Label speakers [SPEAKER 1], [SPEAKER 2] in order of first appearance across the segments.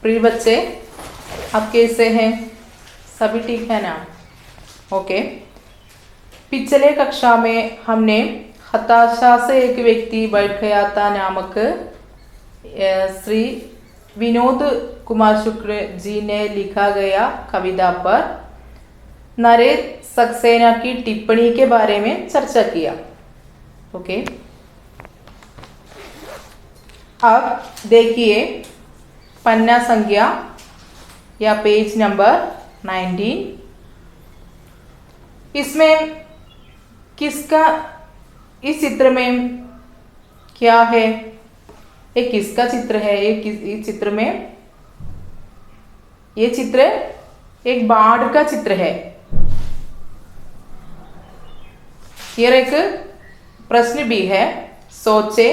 [SPEAKER 1] प्रिय बच्चे, आप कैसे हैं? सभी ठीक है ना? ओके। पिछले कक्षा में हमने हताशा से एक व्यक्ति बैठ गया था नामक श्री विनोद कुमार शुक्ल जी ने लिखा गया कविता पर नरेश सक्सेना की टिप्पणी के बारे में चर्चा किया। ओके, अब देखिए पन्ना संख्या या पेज नंबर 19। इसमें किसका, इस चित्र में क्या है? एक किसका चित्र है? इस चित्र में, ये चित्र एक बाढ़ का चित्र है। यह एक प्रश्न भी है, सोचे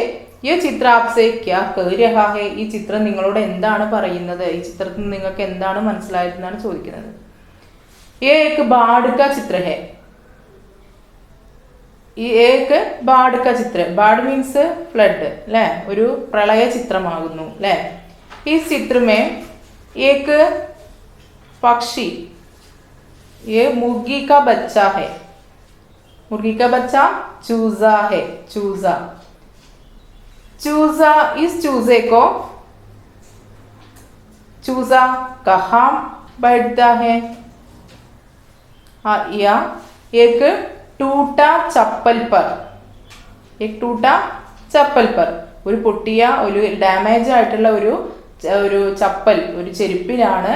[SPEAKER 1] ये ചിത്ര आपसे क्या कह रहा है? ഈ ചിത്രം നിങ്ങളോട് എന്താണ് പറയുന്നത്? ഈ ചിത്രത്തിൽ നിങ്ങൾക്ക് എന്താണ് മനസ്സിലായതെന്നാണ് ചോദിക്കുന്നത്. ये एक बाढ़ का चित्र है. ये एक बाढ़ का चित्र. बाढ़ मीन्स फ्लड अല്ലേ? ഒരു പ്രളയ ചിത്രമാകുന്നു അല്ലേ? ഈ ചിത്ര में एक पक्षी, ये मुर्गी का बच्चा है. मुर्गी का बच्चा चूजा है. चूजा, चूजा, इस चूजे को चूजा कहाँ बैठता है? या एक टूटा चप्पल पर. एक टूटा चप्पल पर, ഒരു പൊട്ടിയ ഒരു ഡാമേജ് ആയിട്ടുള്ള ഒരു ചപ്പൽ, ഒരു ചെരുപ്പിലാണ്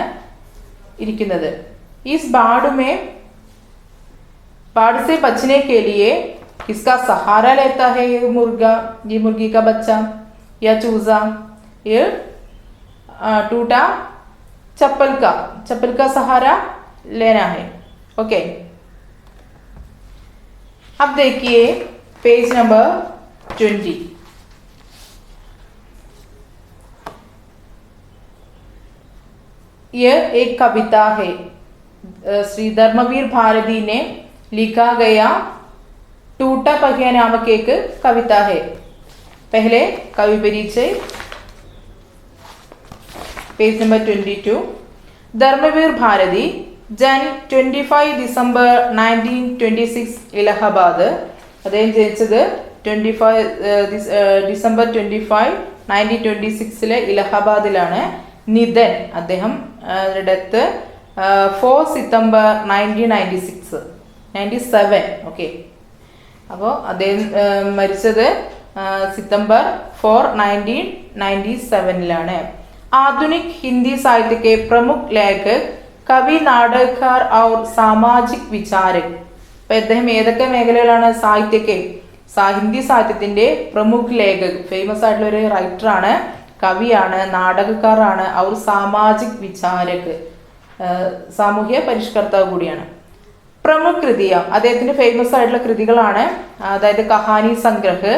[SPEAKER 1] ഇരിക്കുന്നത്. इस बाढ़ में, बाढ़ से बचने के लिए किसका सहारा लेता है ये मुर्गा, ये मुर्गी का बच्चा या चूजा? ये टूटा चप्पल का सहारा लेना है. ओके, अब देखिए पेज नंबर 20. यह एक कविता है, श्री धर्मवीर भारती ने लिखा गया टूटा पहिया नामक एक कविता है. पहले कवि परिचय, पेज नंबर 22. धर्मवीर भारती, जन 25 दिसंबर 1926 ഇലഹബാദ്. അദ്ദേഹം ജനിച്ചത് 25 ഡിസംബർ 25 1926 ഇലഹബാദിലാണ്. നിധൻ, അദ്ദേഹം ഡെത്ത് 4 സിതംബർ 1997. ഓക്കെ, അപ്പോൾ അദ്ദേഹം മരിച്ചത് सितंबर 4 1997. आधुनिक हिंदी साहित्य के प्रमुख लेखक, कवि, नाटककार और सामाजिक विचारक. അപ്പോൾ അദ്ദേഹം ഏതൊക്കെ മേഖലകളാണ്? ഹിന്ദി സാഹിത്യത്തിന്റെ പ്രമുഖ ലേഖക്, ഫേമസ് ആയിട്ടുള്ള ഒരു റൈറ്ററാണ്, കവിയാണ്, നാടകക്കാരാണ്, और സാമാജിക് വിചാരക്, സാമൂഹ്യ പരിഷ്കർത്താവ് കൂടിയാണ്. പ്രമുഖ കൃതിയ, അദ്ദേഹത്തിന്റെ ഫേമസ് ആയിട്ടുള്ള കൃതികളാണ്, അതായത് കഹാനി സംഗ്രഹ്,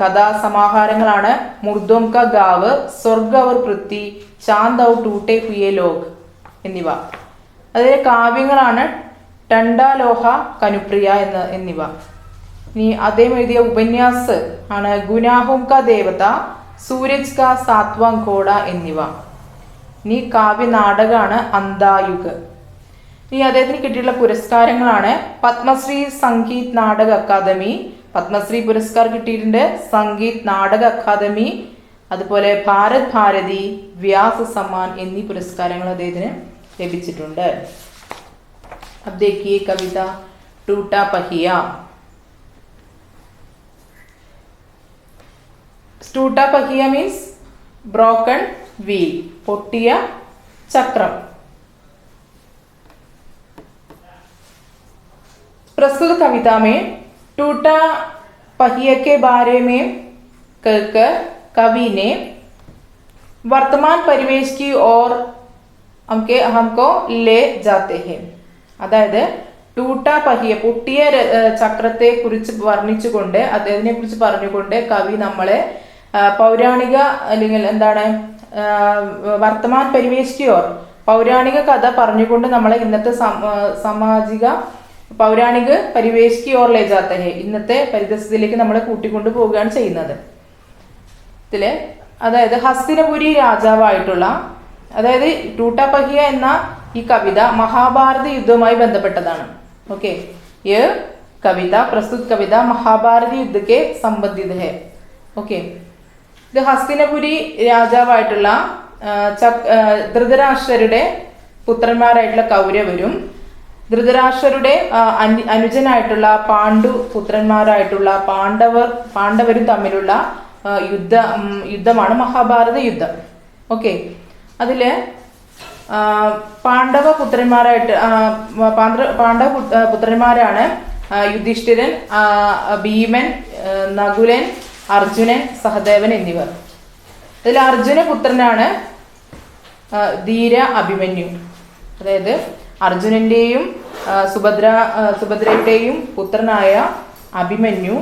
[SPEAKER 1] കഥാസമാഹാരങ്ങളാണ്, മുർദോം കാ ഗാവ്, സ്വർഗ ഔർ പൃഥ്വി, ചാന്ദ് ഔർ ടൂട്ടെ ഹുയെ ലോക് എന്നിവ. അതായത് കാവ്യങ്ങളാണ് ടണ്ടാലോഹ, കനുപ്രിയ എന്നിവ. ഇനി അദ്ദേഹം എഴുതിയ ഉപന്യാസ് ആണ് ഗുനാഹോം കാ ദേവത, സൂരജ് കാ സാത്വാം ഘോഡ എന്നിവ. ഇനി കാവ്യ നാടകമാണ് അന്തായുഗ്. ഇനി അദ്ദേഹത്തിന് കിട്ടിയിട്ടുള്ള പുരസ്കാരങ്ങളാണ് പത്മശ്രീ സംഗീത് നാടക അക്കാദമി, പത്മശ്രീ പുരസ്കാർ കിട്ടിയിട്ടുണ്ട്, സംഗീത് നാടക അക്കാദമി, അതുപോലെ ഭാരത് ഭാരതി, വ്യാസ് സമ്മാൻ എന്നീ പുരസ്കാരങ്ങൾ അദ്ദേഹത്തിന് ലഭിച്ചിട്ടുണ്ട്. अब देखिए कविता टूटा पहिया. टूटा पहिया मीन्स ब्रोकन व्हील, പൊട്ടിയ ചക്രം. प्रस्तुत कविता में टूटा पहिए के बारे में कहकर कवि ने वर्तमान परिवेश की ओर हमको ले जाते हैं. അതായത് ടൂട്ട പഹിയ, പൊട്ടിയ ചക്രത്തെ കുറിച്ച് വർണ്ണിച്ചുകൊണ്ട്, അദ്ദേഹത്തിനെ കുറിച്ച് പറഞ്ഞുകൊണ്ട് കവി നമ്മളെ പൗരാണിക, അല്ലെങ്കിൽ എന്താണ്, വർത്തമാൻ പരിവേശ് ഓർ, പൗരാണിക കഥ പറഞ്ഞുകൊണ്ട് നമ്മളെ ഇന്നത്തെ സാമാജിക പൗരാണിക പരിവേശ് ഓർ ലേ ജാത്തെ ഹെ, ഇന്നത്തെ പരിതസ്ഥിതിയിലേക്ക് നമ്മളെ കൂട്ടിക്കൊണ്ടു പോവുകയാണ് ചെയ്യുന്നത്. ഇതില് അതായത് ഹസ്തിനപുരി രാജാവായിട്ടുള്ള, അതായത് ടൂട്ടാ പഹിയ എന്ന ഈ കവിത മഹാഭാരത യുദ്ധവുമായി ബന്ധപ്പെട്ടതാണ്. ഓക്കെ, ये कविता प्रस्तुत कविता महाभारत युद्ध के संबंधित है. ഓക്കെ, ഇത് ഹസ്തിനപുരി രാജാവായിട്ടുള്ള ധൃതരാഷ്ട്രരുടെ പുത്രന്മാരായിട്ടുള്ള കൗരവരും ധൃതരാഷ്ട്രരുടെ അനുജനായിട്ടുള്ള പാണ്ഡു പുത്രന്മാരായിട്ടുള്ള പാണ്ഡവരും തമ്മിലുള്ള യുദ്ധമാണ് മഹാഭാരത യുദ്ധം. ഓക്കെ, അതില് പാണ്ഡവ പുത്രന്മാരാണ് യുധിഷ്ഠിരൻ, ഭീമൻ, നകുലൻ, അർജുനൻ, സഹദേവൻ എന്നിവർ. അതിൽ അർജുന പുത്രനാണ് ധീര അഭിമന്യു. അതായത് അർജുനന്റെയും സുഭദ്രയുടെയും പുത്രനായ അഭിമന്യു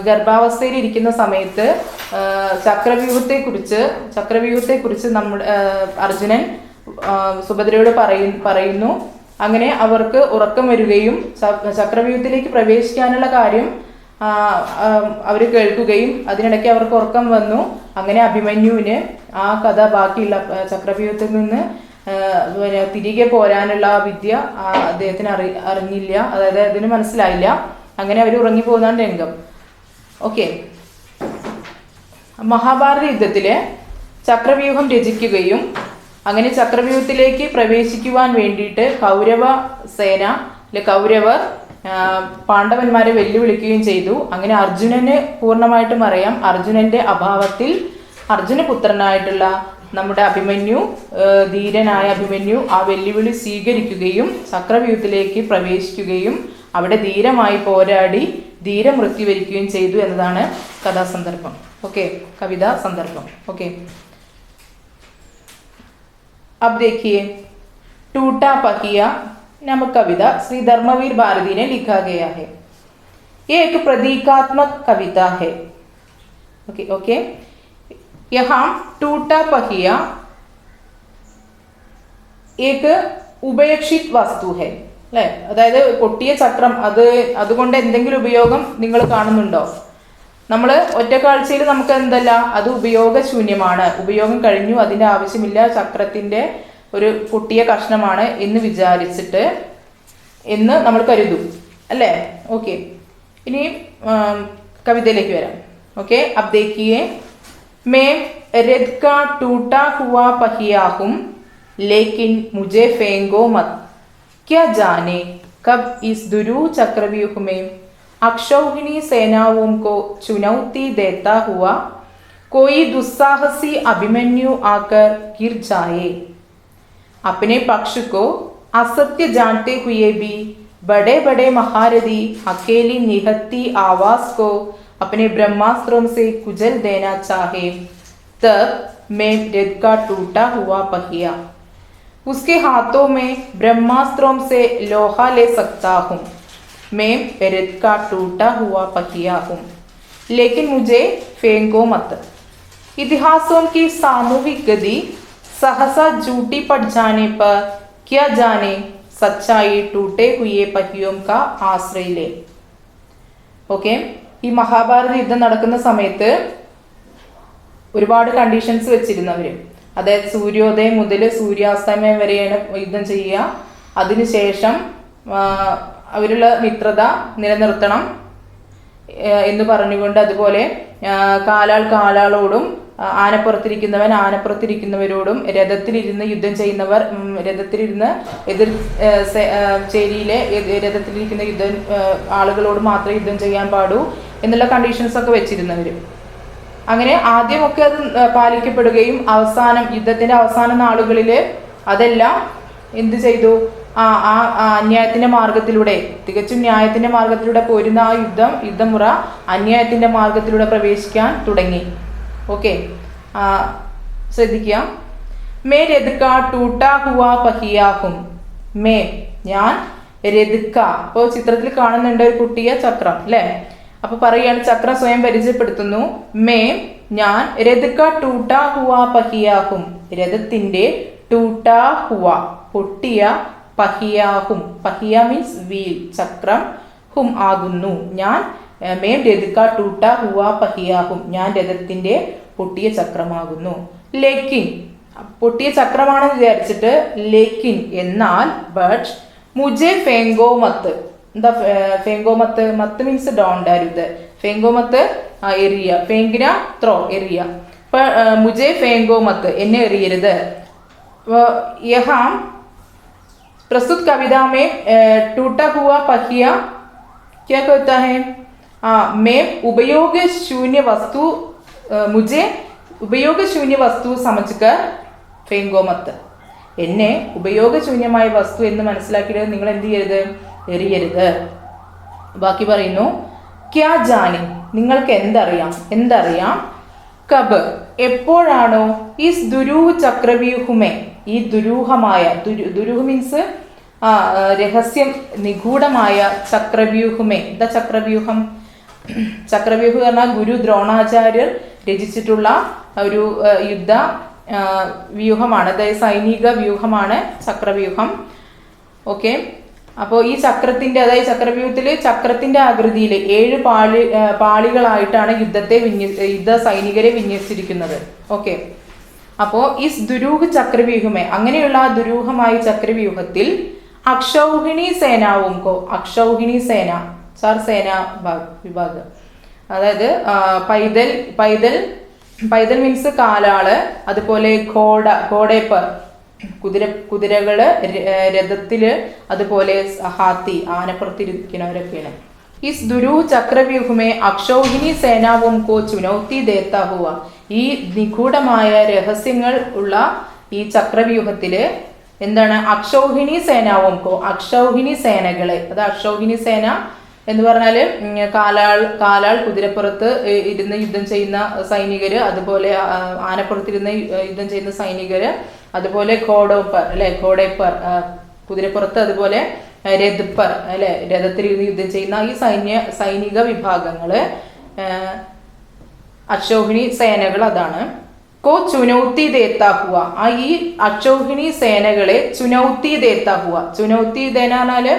[SPEAKER 1] ഗർഭാവസ്ഥയിൽ ഇരിക്കുന്ന സമയത്ത് ചക്രവ്യൂഹത്തെക്കുറിച്ച് നമ്മുടെ അർജുനൻ സുഭദ്രയോട് പറയുന്നു. അങ്ങനെ അവർക്ക് ഉറക്കം വരികയും ചക്രവ്യൂഹത്തിലേക്ക് പ്രവേശിക്കാനുള്ള കാര്യം അവർ കേൾക്കുകയും അതിനിടയ്ക്ക് അവർക്ക് ഉറക്കം വന്നു. അങ്ങനെ അഭിമന്യുവിന് ആ കഥ ബാക്കിയുള്ള ചക്രവ്യൂഹത്തിൽ നിന്ന് തിരികെ പോരാനുള്ള വിദ്യ അദ്ദേഹത്തിന് അറിഞ്ഞില്ല, അതായത് അതിന് മനസ്സിലായില്ല. അങ്ങനെ അവർ ഉറങ്ങിപ്പോകുന്നതാണ് രംഗം. ഓക്കെ, മഹാഭാരത യുദ്ധത്തില് ചക്രവ്യൂഹം രചിക്കുകയും അങ്ങനെ ചക്രവ്യൂഹത്തിലേക്ക് പ്രവേശിക്കുവാൻ വേണ്ടിയിട്ട് കൗരവർ പാണ്ഡവന്മാരെ വെല്ലുവിളിക്കുകയും ചെയ്തു. അങ്ങനെ അർജുനന് പൂർണ്ണമായിട്ടും അറിയാം, അർജുനന്റെ അഭാവത്തിൽ അർജുനപുത്രനായിട്ടുള്ള നമ്മുടെ അഭിമന്യു, ധീരനായ അഭിമന്യു ആ വെല്ലുവിളി സ്വീകരിക്കുകയും ചക്രവ്യൂഹത്തിലേക്ക് പ്രവേശിക്കുകയും അവിടെ ധീരമായി പോരാടി ധീരമൃത്യു വരിക്കുകയും ചെയ്തു എന്നതാണ് കഥാസന്ദർഭം. ഓക്കെ, കവിതാ സന്ദർഭം. ഓക്കെ, अब देखिए टूटा पहिया नामक कविता श्री धर्मवीर भारती ने लिखा गया है. ये एक प्रतीकात्मक कविता है. ओके, यहाँ टूटा पहिया एक ഉപേക്ഷിത് വസ്തു ഹെ അല്ലേ, അതായത് പൊട്ടിയ ചക്രം, അതുകൊണ്ട് എന്തെങ്കിലും ഉപയോഗം നിങ്ങൾ കാണുന്നുണ്ടോ? നമ്മൾ ഒറ്റക്കാഴ്ചയിൽ നമുക്ക് എന്തല്ല, അത് ഉപയോഗശൂന്യമാണ്, ഉപയോഗം കഴിഞ്ഞു, അതിൻ്റെ ആവശ്യമില്ല, ചക്രത്തിൻ്റെ ഒരു പൊട്ടിയ കഷ്ണമാണ് എന്ന് വിചാരിച്ചിട്ട് എന്ന് നമ്മൾ കരുതും അല്ലേ. ഓക്കെ, ഇനി കവിതയിലേക്ക് വരാം. ഓക്കെ, अब देखिए मैं रथ का टूटा हुआ पहिया हूँ लेकिन मुझे फेंको मत, क्या जाने कब इस दुरू चक्रव्यूह में अक्षौहिणी सेनाओं को चुनौती देता हुआ कोई दुस्साहसी अभिमन्यु आकर गिर जाए. अपने पक्ष को असत्य जानते हुए भी बड़े बड़े महारथी अकेली निहत्ती आवाज को अपने ब्रह्मास्त्रों से कुचल देना चाहे, तब मैं रथ का टूटा हुआ पहिया उसके हाथों में ब्रह्मास्त्रों से लोहा ले सकता हूँ. मैं रथ का टूटा हुआ पहिया हूँ लेकिन मुझे फेंको मत. इतिहासों की सामूहिक गति सहसा झूठी पड़ जाने पर क्या जाने सच्चाई टूटे हुए पहियों का आश्रय ले. ഓക്കെ, ഈ മഹാഭാരത യുദ്ധം നടക്കുന്ന സമയത്ത് ഒരുപാട് കണ്ടീഷൻസ് വെച്ചിരുന്നവർ, അതായത് സൂര്യോദയം മുതൽ സൂര്യാസ്തമയം വരെയാണ് യുദ്ധം ചെയ്യുക. അതിനുശേഷം അവരുള്ള മിത്രത നിലനിർത്തണം എന്ന് പറഞ്ഞുകൊണ്ട്, അതുപോലെ കാലാളോടും ആനപ്പുറത്തിരിക്കുന്നവൻ ആനപ്പുറത്തിരിക്കുന്നവരോടും രഥത്തിലിരുന്ന് യുദ്ധം ചെയ്യുന്നവർ രഥത്തിലിരുന്ന് എതിർ ചേരിയിലെ രഥത്തിലിരിക്കുന്ന ആളുകളോട് മാത്രമേ യുദ്ധം ചെയ്യാൻ പാടൂ എന്നുള്ള കണ്ടീഷൻസ് ഒക്കെ വെച്ചിരുന്നവർ. അങ്ങനെ ആദ്യമൊക്കെ അത് പാലിക്കപ്പെടുകയും യുദ്ധത്തിന്റെ അവസാന നാളുകളിൽ അതെല്ലാം എന്ത് ചെയ്തു, അന്യായത്തിന്റെ മാർഗത്തിലൂടെ, തികച്ചും ന്യായത്തിന്റെ മാർഗത്തിലൂടെ പോരുന്ന ആ യുദ്ധമുറ അന്യായത്തിന്റെ മാർഗത്തിലൂടെ പ്രവേശിക്കാൻ തുടങ്ങി. ഓക്കെ, ശ്രദ്ധിക്കുക. മേ രഥ്ക ടൂട്ടാ ഹുവാ പഹിയാഹും. മേ ഞാൻ, രഥ്ക ഇപ്പോൾ ചിത്രത്തിൽ കാണുന്നുണ്ട് ഒരു കുട്ടിയ ചക്രം അല്ലേ. അപ്പൊ പറയാണ്, ചക്രം സ്വയം പരിചയപ്പെടുത്തുന്നു. മേ ഞാൻ, രഥ്ക ടൂട്ടാ ഹുവാ പഹിയാഹും രഥത്തിന്റെ, ടൂട്ടാ ഹുവ പൊട്ടിയ, പഹിയാഹും പഹിയ മീൻസ് വീൽ ചക്രം, ഹും ആകുന്നു ഞാൻ. മേം രഥ്ക ടൂട്ടാ ഹുവാ പഹിയാഹും ഞാൻ രഥത്തിന്റെ പൊട്ടിയ ചക്രമാകുന്നു. ലേക്കിൻ, പൊട്ടിയ ചക്രമാണെന്ന് വിചാരിച്ചിട്ട് ലേക്കിൻ എന്നാൽ, ബട്ട് മുജെ ഫെങ്കോ മത്ത്. എന്താ ഫെങ്കോ മത്ത്? മത്ത് മീൻസ് ഡോണ്ട്, അരുത്. ഫെങ്കോ മത്ത് എറിയ, ഫെങ്കിന ത്രോ, എറിയ. അപ്പൊ മുജെ ഫെങ്കോ മത്ത്, എന്നെ എറിയരുത്. യഹാം प्रस्तुत कविता में टूटा हुआ पहिया क्या कहता है? मैं उपयोग शून्य वस्तु, मुझे उपयोग शून्य वस्तु समझकर फेंको मत. എന്നെ ഉപയോഗശൂന്യമായ വസ്തു എന്ന് മനസ്സിലാക്കിയിട്ട് നിങ്ങൾ എന്ത് ചെയ്യരുത്? എറിയരുത്. ബാക്കി പറയുന്നു, ക്യാ ജാനി, നിങ്ങൾക്ക് എന്തറിയാം, കബ്, എപ്പോഴാണോ, ഈസ് ദുരൂഹ ചക്രവ്യൂഹമേ, ഈ ദുരൂഹമായ, ദുരൂഹ മീൻസ് രഹസ്യം, നിഗൂഢമായ ചക്രവ്യൂഹമേ. എന്താ ചക്രവ്യൂഹം? ചക്രവ്യൂഹം പറഞ്ഞാൽ ഗുരു ദ്രോണാചാര്യർ രചിച്ചിട്ടുള്ള ഒരു യുദ്ധ വ്യൂഹമാണ്, അതായത് സൈനിക വ്യൂഹമാണ് ചക്രവ്യൂഹം. ഓക്കെ, അപ്പോൾ ഈ ചക്രത്തിന്റെ, അതായത് ചക്രവ്യൂഹത്തിൽ ചക്രത്തിന്റെ ആകൃതിയിൽ 7 പാളികളായിട്ടാണ് യുദ്ധ സൈനികരെ വിന്യസിച്ചിരിക്കുന്നത്. ഓക്കെ, അപ്പോ ഈ ദുരൂഹ ചക്രവ്യൂഹമേ, അങ്ങനെയുള്ള ആ ദുരൂഹമായ ചക്രവ്യൂഹത്തിൽ അക്ഷൗഹിണി സേനാവുംകോ, അക്ഷൗഹിണി സേന, 4 സേനാ വിഭാഗം, അതായത് പൈതൽ മീൻസ് കാലാള്, അതുപോലെ ഘോടേപ്പർ കുതിരകള്, രഥത്തില്, അതുപോലെ ഹാത്തി ആനപ്പുറത്തിരിക്കുന്നവരൊക്കെയാണ്. इस दुरूह चक्रव्यूह में അക്ഷൗഹിണി സേനാവും കോ ചുനൗത്തി ദേത്താ ഹുവ, ഈ നിഗൂഢമായ രഹസ്യങ്ങൾ ഉള്ള ഈ ചക്രവ്യൂഹത്തില് എന്താണ്? അക്ഷൗഹിണി സേനാവും കോ, അക്ഷൗഹിണി സേനകളെ, അത് അക്ഷൗഹിണി സേന എന്ന് പറഞ്ഞാല് കാലാൾ കുതിരപ്പുറത്ത് ഇരുന്ന് യുദ്ധം ചെയ്യുന്ന സൈനികര്, അതുപോലെ ആനപ്പുറത്തിരുന്ന് യുദ്ധം ചെയ്യുന്ന സൈനികര്, അതുപോലെ ഘോടേപ്പർ കുതിരപ്പുറത്ത്, അതുപോലെ രഥപ്പർ അല്ലെ രഥത്തിൽ യുദ്ധം ചെയ്യുന്ന ഈ സൈനിക വിഭാഗങ്ങള്, അക്ഷൗഹിണി സേനകൾ, അതാണ്. കോ ചുനൗത്തി ദേത്താ ഹുവ, ഈ അക്ഷൗഹിണി സേനകളെ ചുനൗത്തി ദേത്താ ഹുവ, ചുനൗത്തി ദേനാല്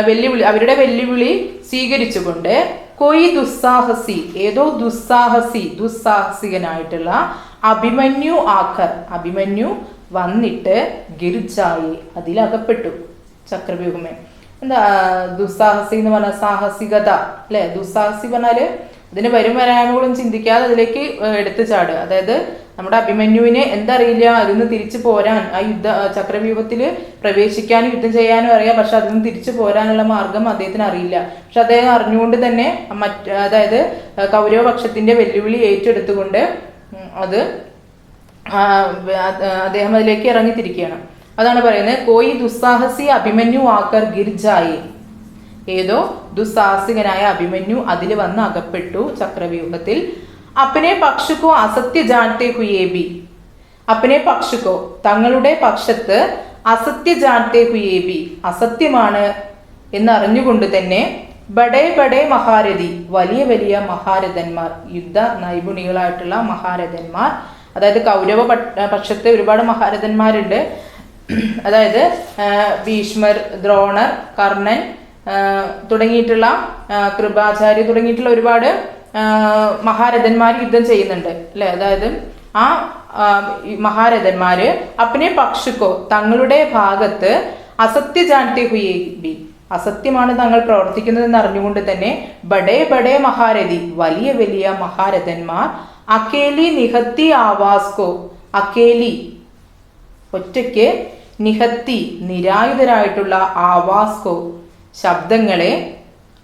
[SPEAKER 1] വെല്ലുവിളി, അവരുടെ വെല്ലുവിളി സ്വീകരിച്ചുകൊണ്ട്, കൊയ് ദുസ്സാഹസി, ഏതോ ദുസ്സാഹസികനായിട്ടുള്ള അഭിമന്യു ആഖർ, അഭിമന്യു വന്നിട്ട് ഗിർജായി, അതിലകപ്പെട്ടു. ചക്രവ്യൂഹമേ, എന്താ ദുസ്സാഹസി എന്ന് പറഞ്ഞാൽ സാഹസികത അല്ലെ. ദുസ്സാഹസി പറഞ്ഞാല് അതിന് വരാനുകളും ചിന്തിക്കാതെ അതിലേക്ക് എടുത്തു ചാടുക. അതായത് നമ്മുടെ അഭിമന്യുവിന് എന്തറിയില്ല, അതിന്ന് തിരിച്ചു പോരാൻ, ആ ചക്രവ്യൂഹത്തിൽ പ്രവേശിക്കാനും യുദ്ധം ചെയ്യാനും അറിയാം, പക്ഷെ അതിൽ നിന്ന് തിരിച്ചു പോരാനുള്ള മാർഗം അദ്ദേഹത്തിന് അറിയില്ല. പക്ഷെ അദ്ദേഹം അറിഞ്ഞുകൊണ്ട് തന്നെ അതായത് കൗരവപക്ഷത്തിന്റെ വെല്ലുവിളി ഏറ്റെടുത്തുകൊണ്ട് അദ്ദേഹം അതിലേക്ക് ഇറങ്ങിത്തിരിക്കുകയാണ്. അതാണ് പറയുന്നത്, കോയി ദുസ്സാഹസി അഭിമന്യു ആക്കർ ഗിർജായി, ഏതോ ദുസ്സാഹസികനായ അഭിമന്യു അതിൽ വന്ന് അകപ്പെട്ടു ചക്രവ്യൂഹത്തിൽ. അപ്പനെ പക്ഷുക്കോ അസത്യ ജാൻത്തെ ഹുയേബി, അപ്പനെ പക്ഷുക്കോ തങ്ങളുടെ പക്ഷത്ത്, അസത്യ ജാൻത്തെ ഹുയേബി അസത്യമാണ് എന്നറിഞ്ഞുകൊണ്ട് തന്നെ, ബഡേ മഹാരഥി വലിയ മഹാരഥന്മാർ, യുദ്ധ നൈപുണികളായിട്ടുള്ള മഹാരഥന്മാർ, അതായത് കൗരവ പക്ഷത്ത് ഒരുപാട് മഹാരഥന്മാരുണ്ട്. അതായത് ഭീഷ്മർ, ദ്രോണർ, കർണൻ തുടങ്ങിയിട്ടുള്ള, കൃപാചാര്യ തുടങ്ങിയിട്ടുള്ള ഒരുപാട് മഹാരഥന്മാർ യുദ്ധം ചെയ്യുന്നുണ്ട് അല്ലെ. അതായത് ആ മഹാരഥന്മാര് അപ്പനെ പക്ഷുക്കോ തങ്ങളുടെ ഭാഗത്ത്, അസത്യ ജാൻത്തെ ഹുയേബി അസത്യമാണ് തങ്ങൾ പ്രവർത്തിക്കുന്നതെന്ന് അറിഞ്ഞുകൊണ്ട് തന്നെ, ബഡേ മഹാരഥി വലിയ മഹാരഥന്മാർ, അക്കേലി നിഹത്തി ആവാസ്കോ, അക്കേലി ഒറ്റയ്ക്ക്, നിഹത്തി നിരായുധരായിട്ടുള്ള, ആവാസ്കോ ശബ്ദങ്ങളെ,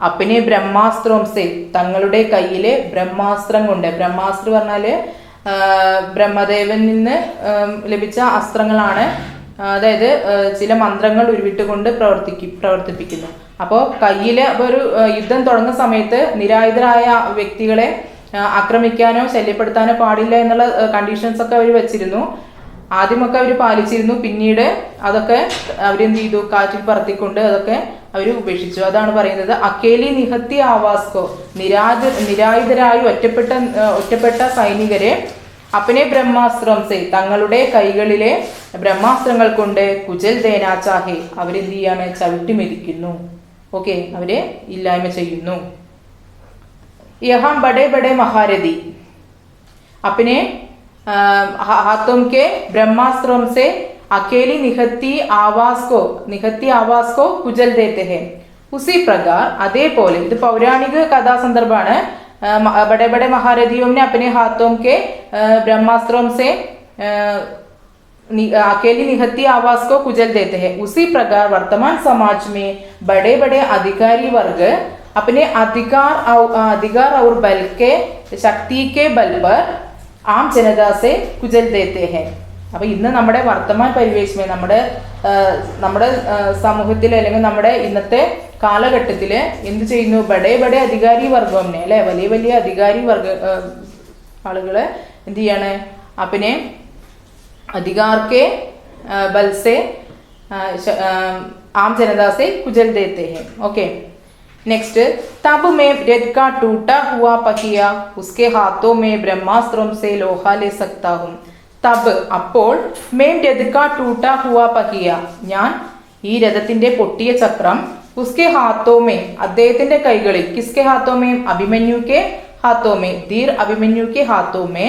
[SPEAKER 1] അപ്പനെ ബ്രഹ്മാസ്ത്രോംസെ തങ്ങളുടെ കയ്യിലെ ബ്രഹ്മാസ്ത്രം കൊണ്ട്, ബ്രഹ്മാസ്ത്രം പറഞ്ഞാല് ബ്രഹ്മദേവനിൽ നിന്ന് ലഭിച്ച അസ്ത്രങ്ങളാണ്. അതായത് ചില മന്ത്രങ്ങൾ ഉരുവിട്ടുകൊണ്ട് പ്രവർത്തിപ്പിക്കുന്നു. അപ്പോൾ കയ്യില് ഒരു യുദ്ധം തുടങ്ങുന്ന സമയത്ത് നിരായുധരായ വ്യക്തികളെ ആക്രമിക്കാനോ ശല്യപ്പെടുത്താനോ പാടില്ല എന്നുള്ള കണ്ടീഷൻസ് ഒക്കെ അവർ വെച്ചിരുന്നു. ആദ്യമൊക്കെ അവർ പാലിച്ചിരുന്നു, പിന്നീട് അതൊക്കെ അവരെന്ത് ചെയ്തു, കാറ്റിൽ പറത്തിക്കൊണ്ട് അതൊക്കെ അവർ ഉപേക്ഷിച്ചു. അതാണ് പറയുന്നത്, അക്കേലി നിഹത്തി ആവാസ്കോ നിരായുധരായി ഒറ്റപ്പെട്ട സൈനികരെ, അപ്പനെ ബ്രഹ്മാസ്ത്രംസെ തങ്ങളുടെ കൈകളിലെ ബ്രഹ്മാസ്ത്രങ്ങൾ കൊണ്ട്, കുജൽ ദേനാചാഹെ അവരെന്ത് ചെയ്യാണ്, ചവിട്ടിമെതിക്കുന്നു. ഓക്കെ, അവരെ ഇല്ലായ്മ ചെയ്യുന്നു. യഹാം ബഡേ മഹാരഥി, अपने हाथों के ब्रह्मास्त्रों से अकेली निहत्ती आवास को कुचल देते हैं उसी प्रकार അതേപോലെ ഇത് പൗരാണിക കഥാസന്ദർഭമാണ് बड़े बड़े महारथियों ने अपने हाथों के ब्रह्मास्त्रों से अकेली निहत्ती आवास को कुचल देते हैं उसी प्रकार वर्तमान समाज में बड़े बड़े अधिकारी वर्ग अपने अधिकार और बल के शक्ति के बल पर आम जनता से कुचल देते हैं അപ്പോൾ ഇന്ന് നമ്മുടെ വർത്തമാന പരിവേശമേ നമ്മുടെ സമൂഹത്തിൽ അല്ലെങ്കിൽ നമ്മുടെ ഇന്നത്തെ കാലഘട്ടത്തിൽ എന്ത് ചെയ്യുന്നു ബഡേ ബഡേ അധികാരി വർഗം അല്ലെ വലിയ വലിയ അധികാരി വർഗ ആളുകളെ എന്ത് ചെയ്യാണ് अपने अधिकार के बल से आम जनता से कुचल देते हैं ओके नेक्स्ट तब मैं रथ का टूटा हुआ पहिया उसके हाथों में ब्रह्मास्त्रों से लोहा ले सकता हूँ तब അപ്പോൾ मैं रथ का टूटा हुआ पहिया ഞാൻ ഈ രഥത്തിന്റെ പൊട്ടിയ ചക്രം उसके हाथों में അദ്ദേഹത്തിന്റെ കൈകളിൽ किसके हाथों में अभिमन्यु के हाथों में धीर अभिमन्यु के हाथों में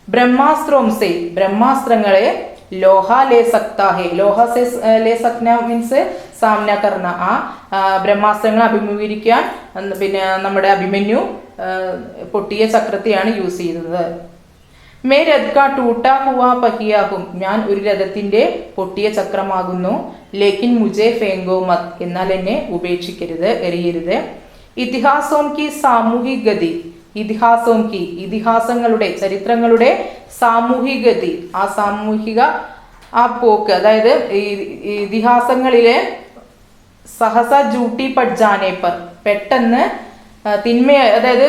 [SPEAKER 1] ब्रह्मास्त्रों से ब्रह्मास्त्रങ്ങളെ लोहा ले सकता है लोहा से ले सकना मीन्स सामना करना ബ്രഹ്മാസ്ത്രങ്ങളെ അഭിമുഖീകരിക്കാൻ പിന്നെ നമ്മുടെ അഭിമന്യു പൊട്ടിയ ചക്രത്തെയാണ് യൂസ് ചെയ്തത് मैं रथ का टूटा हुआ पहिया हूँ ഞാൻ ഒരു രഥത്തിന്റെ പൊട്ടിയ ചക്രമാകുന്നു लेकिन मुझे फेंको मत എന്നാൽ എന്നെ ഉപേക്ഷിക്കരുത് എറിയരുത് ഇതിഹാസോം की सामूहिक गति ഇതിഹാസങ്ങളുടെ ചരിത്രങ്ങളുടെ സാമൂഹിക ഗതി ആ സാമൂഹിക ആ പോക്ക് അതായത് ഇതിഹാസങ്ങളിലെ സഹസ ജൂട്ടി പഡ്ജാനെ പർ പെട്ടെന്ന് തിന്മ അതായത്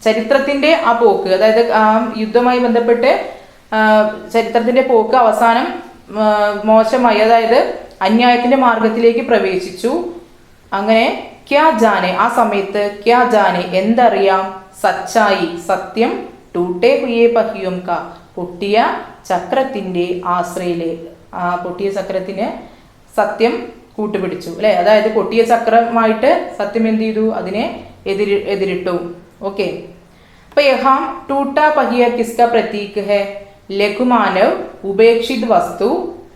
[SPEAKER 1] ചരിത്രത്തിന്റെ ആ പോക്ക് അതായത് ആ യുദ്ധവുമായി ബന്ധപ്പെട്ട് ചരിത്രത്തിന്റെ പോക്ക് അവസാനം മോശമായി അതായത് അന്യായത്തിന്റെ മാർഗത്തിലേക്ക് പ്രവേശിച്ചു അങ്ങനെ ക്യാ ജാനെ ആ സമയത്ത് ക്യാ ജാനെ എന്തറിയാം സച്ചായി സത്യം ടൂട്ടേ ഹുയേ പഹിയും കാ പൊട്ടിയ ചക്രത്തിന്റെ ആശ്രയിലെ ആ പൊട്ടിയ ചക്രത്തിന് സത്യം കൂട്ടുപിടിച്ചു അല്ലെ അതായത് പൊട്ടിയ ചക്രമായിട്ട് സത്യം എന്ത് ചെയ്തു അതിനെ എതിരിട്ടു ओके तो यहाँ टूटा पहिया किसका प्रतीक है लघु मानव उपेक्षित वस्तु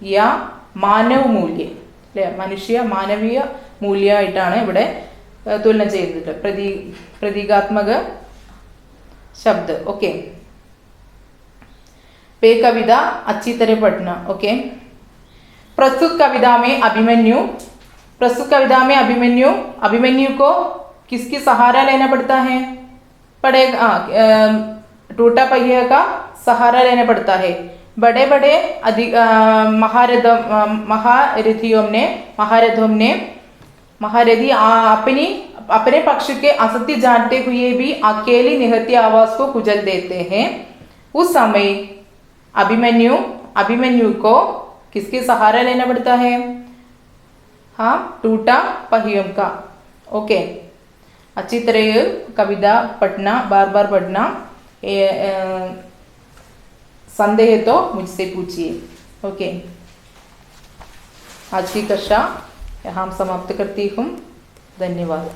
[SPEAKER 1] या मानव मूल्य അല്ലെ മനുഷ്യ മാനവീയ മൂല്യമായിട്ടാണ് ഇവിടെ തുലനം ചെയ്യുന്നത് प्रतीकात्मक शब्द ओके पे कविता अच्छी तरह पढ़ना ओके प्रस्तुत कविता में अभिमन्यु को किसकी सहारा लेना पड़ता है टूटा पहिया का सहारा लेना पड़ता है बड़े बड़े महारथी अपने पक्ष के असत्य जानते हुए भी अकेली निहत्ती आवास को कुचल देते हैं उस समय अभिमन्यु को किसके सहारा लेना पड़ता है हाँ टूटा पहियों का ओके अच्छी तरह कविता पढ़ना बार बार पढ़ना संदेह तो मुझसे पूछिए ओके आज की कक्षा यहाँ समाप्त करती हूँ धन्यवाद।